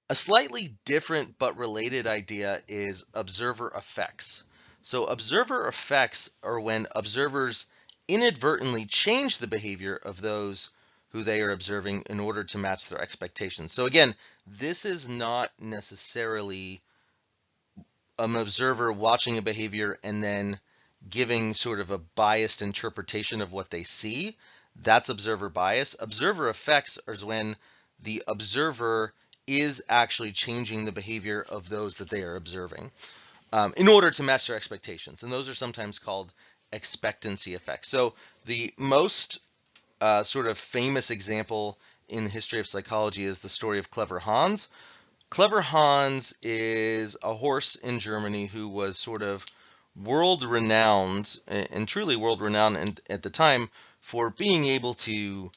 A slightly different but related idea is observer effects. So observer effects are when observers inadvertently change the behavior of those who they are observing in order to match their expectations. So again, this is not necessarily an observer watching a behavior and then giving sort of a biased interpretation of what they see. That's observer bias. Observer effects is when the observer is actually changing the behavior of those that they are observing in order to match their expectations. And those are sometimes called expectancy effects. So the most sort of famous example in the history of psychology is the story of Clever Hans. Clever Hans is a horse in Germany who was sort of world renowned and truly world renowned at the time for being able to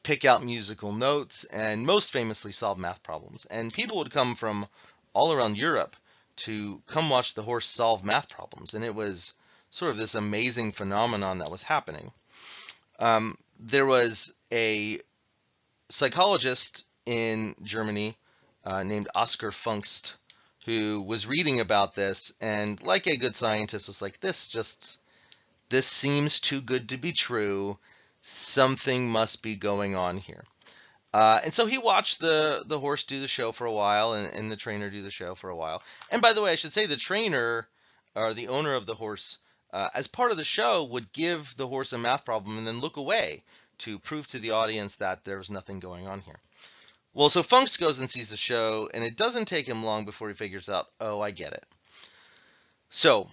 pick out musical notes and most famously solve math problems. And people would come from all around Europe to come watch the horse solve math problems. And it was sort of this amazing phenomenon that was happening. There was a psychologist in Germany named Oscar Funkst who was reading about this and, like a good scientist, was like, this seems too good to be true. Something must be going on here. And so he watched the horse do the show for a while and the trainer do the show for a while. And by the way, I should say the trainer or the owner of the horse, as part of the show, would give the horse a math problem and then look away to prove to the audience that there was nothing going on here. Well, so Funks goes and sees the show, and it doesn't take him long before he figures out, oh, I get it. So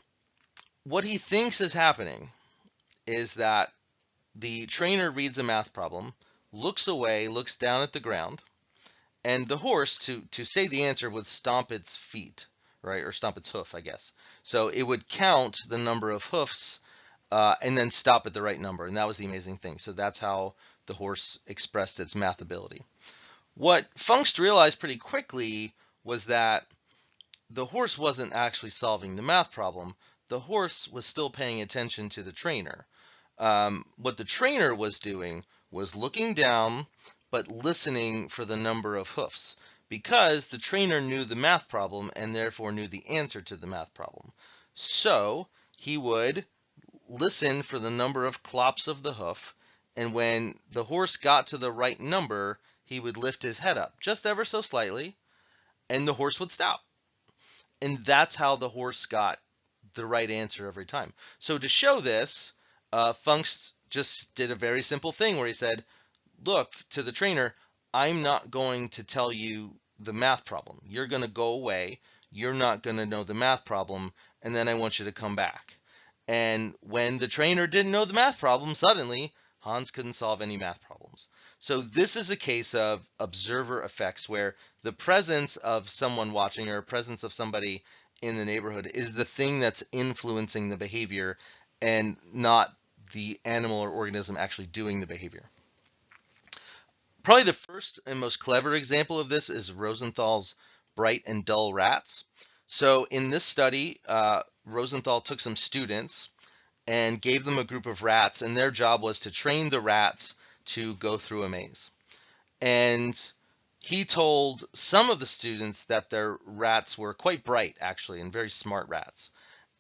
what he thinks is happening is that the trainer reads a math problem, looks away, looks down at the ground, and the horse, to say the answer, would stomp its feet, right? Or stomp its hoof, I guess. So it would count the number of hoofs and then stop at the right number. And that was the amazing thing. So that's how the horse expressed its math ability. What Funkst realized pretty quickly was that the horse wasn't actually solving the math problem. The horse was still paying attention to the trainer. What the trainer was doing was looking down, but listening for the number of hoofs, because the trainer knew the math problem and therefore knew the answer to the math problem. So he would listen for the number of clops of the hoof, and when the horse got to the right number, he would lift his head up just ever so slightly, and the horse would stop. And that's how the horse got the right answer every time. So to show this, Funks just did a very simple thing where he said, look, to the trainer, I'm not going to tell you the math problem. You're going to go away. You're not going to know the math problem. And then I want you to come back. And when the trainer didn't know the math problem, suddenly Hans couldn't solve any math problems. So this is a case of observer effects where the presence of someone watching or presence of somebody in the neighborhood is the thing that's influencing the behavior and not the animal or organism actually doing the behavior. Probably the first and most clever example of this is Rosenthal's bright and dull rats. So in this study, Rosenthal took some students and gave them a group of rats, and their job was to train the rats to go through a maze. And he told some of the students that their rats were quite bright, actually, and very smart rats.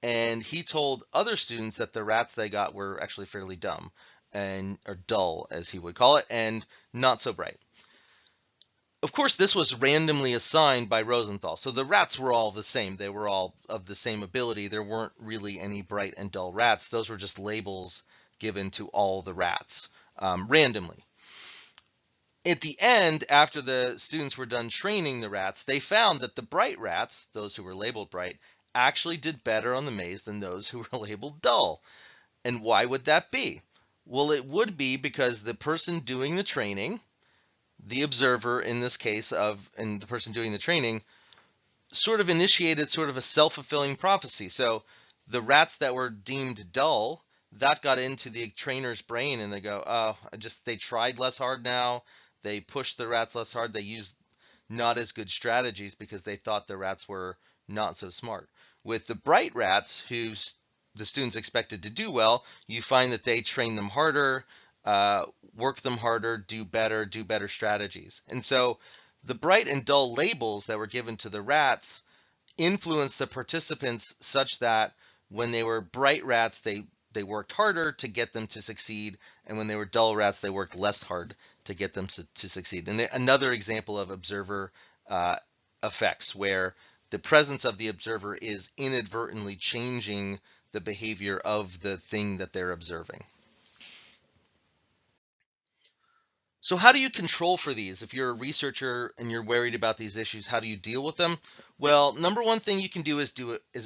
And he told other students that the rats they got were actually fairly dumb, or dull, as he would call it, and not so bright. Of course, this was randomly assigned by Rosenthal, so the rats were all the same. They were all of the same ability. There weren't really any bright and dull rats. Those were just labels given to all the rats randomly. At the end, after the students were done training the rats, they found that the bright rats, those who were labeled bright, actually did better on the maze than those who were labeled dull. And why would that be? Well, it would be because the person doing the training, the observer in this case and the person doing the training, sort of initiated sort of a self-fulfilling prophecy. So the rats that were deemed dull, that got into the trainer's brain and they go, oh, they tried less hard now. They pushed the rats less hard. They used not as good strategies because they thought the rats were not so smart. With the bright rats, who the students expected to do well, you find that they train them harder, work them harder, do better strategies. And so The bright and dull labels that were given to the rats influenced the participants such that when they were bright rats, they worked harder to get them to succeed, and when they were dull rats, they worked less hard to get them to succeed. And another example of observer uh, effects, where the presence of the observer is inadvertently changing the behavior of the thing that they're observing. So how do you control for these? If you're a researcher and you're worried about these issues, how do you deal with them? Well, number one thing you can do is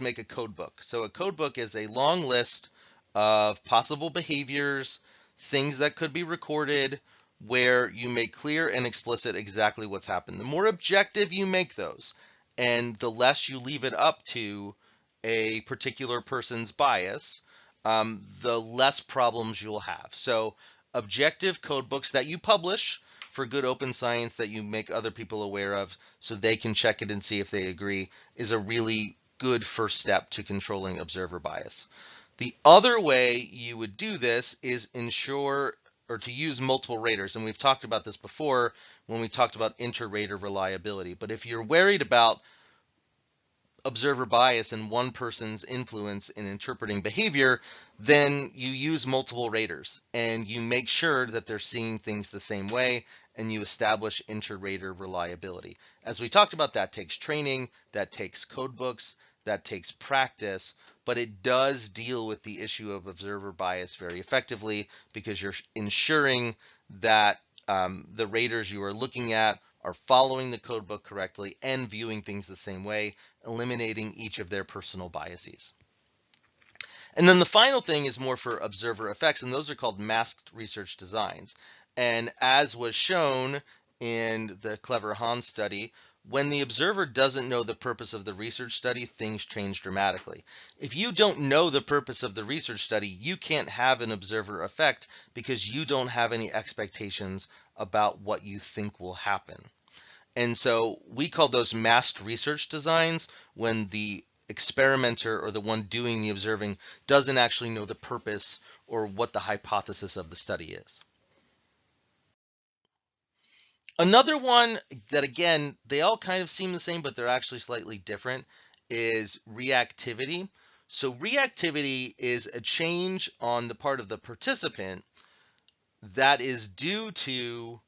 make a code book. So a code book is a long list of possible behaviors, things that could be recorded, where you make clear and explicit exactly what's happened. The more objective you make those, and the less you leave it up to a particular person's bias, the less problems you'll have. So objective code books that you publish for good open science that you make other people aware of so they can check it and see if they agree is a really good first step to controlling observer bias. The other way you would do this is ensure or to use multiple raters. And we've talked about this before when we talked about inter-rater reliability. But if you're worried about observer bias and one person's influence in interpreting behavior, then you use multiple raters and you make sure that they're seeing things the same way and you establish inter-rater reliability. As we talked about, that takes training, that takes code books, that takes practice, but it does deal with the issue of observer bias very effectively because you're ensuring that the raters you are looking at are following the codebook correctly and viewing things the same way, eliminating each of their personal biases. And then the final thing is more for observer effects, and those are called masked research designs. And as was shown in the Clever Hans study, when the observer doesn't know the purpose of the research study, things change dramatically. If you don't know the purpose of the research study, you can't have an observer effect because you don't have any expectations about what you think will happen. And so we call those masked research designs when the experimenter or the one doing the observing doesn't actually know the purpose or what the hypothesis of the study is. Another one that, again, they all kind of seem the same, but they're actually slightly different, is reactivity. So reactivity is a change on the part of the participant that is due to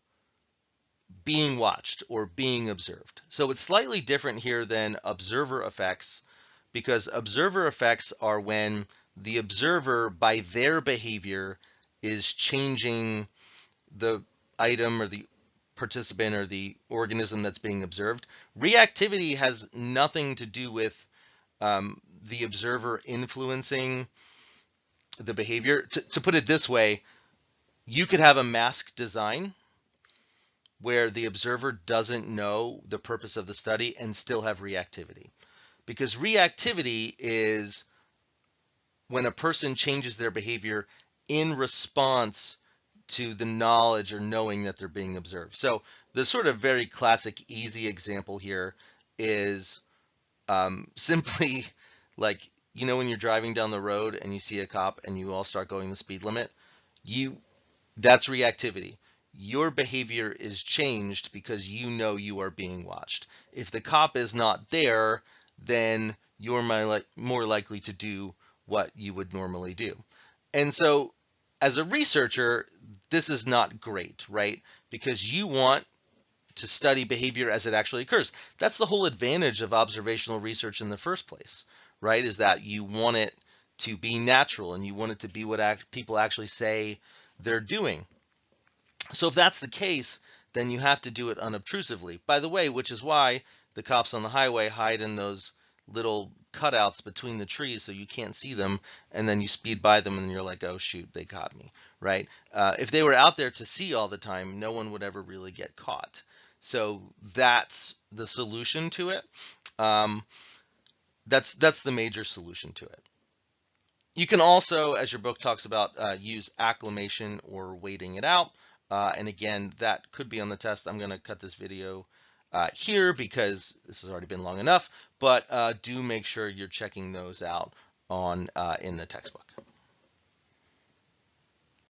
being watched or being observed. So it's slightly different here than observer effects, because observer effects are when the observer, by their behavior, is changing the item or the participant or the organism that's being observed. Reactivity has nothing to do with the observer influencing the behavior. To put it this way, you could have a mask design where the observer doesn't know the purpose of the study and still have reactivity. Because reactivity is when a person changes their behavior in response to the knowledge or knowing that they're being observed. So the sort of very classic, easy example here is simply like, when you're driving down the road and you see a cop and you all start going the speed limit, that's reactivity. Your behavior is changed because you know you are being watched. If the cop is not there, then you're more likely to do what you would normally do. And so as a researcher, this is not great, right? Because you want to study behavior as it actually occurs. That's the whole advantage of observational research in the first place, right? Is that you want it to be natural and you want it to be what people actually say they're doing. So if that's the case, then you have to do it unobtrusively. By the way, which is why the cops on the highway hide in those little cutouts between the trees so you can't see them, and then you speed by them and you're like, oh shoot, they caught me, right? If they were out there to see all the time, no one would ever really get caught. So that's the solution to it. That's the major solution to it. You can also, as your book talks about, use acclimation or waiting it out. And again, that could be on the test. I'm going to cut this video here because this has already been long enough, but do make sure you're checking those out in the textbook.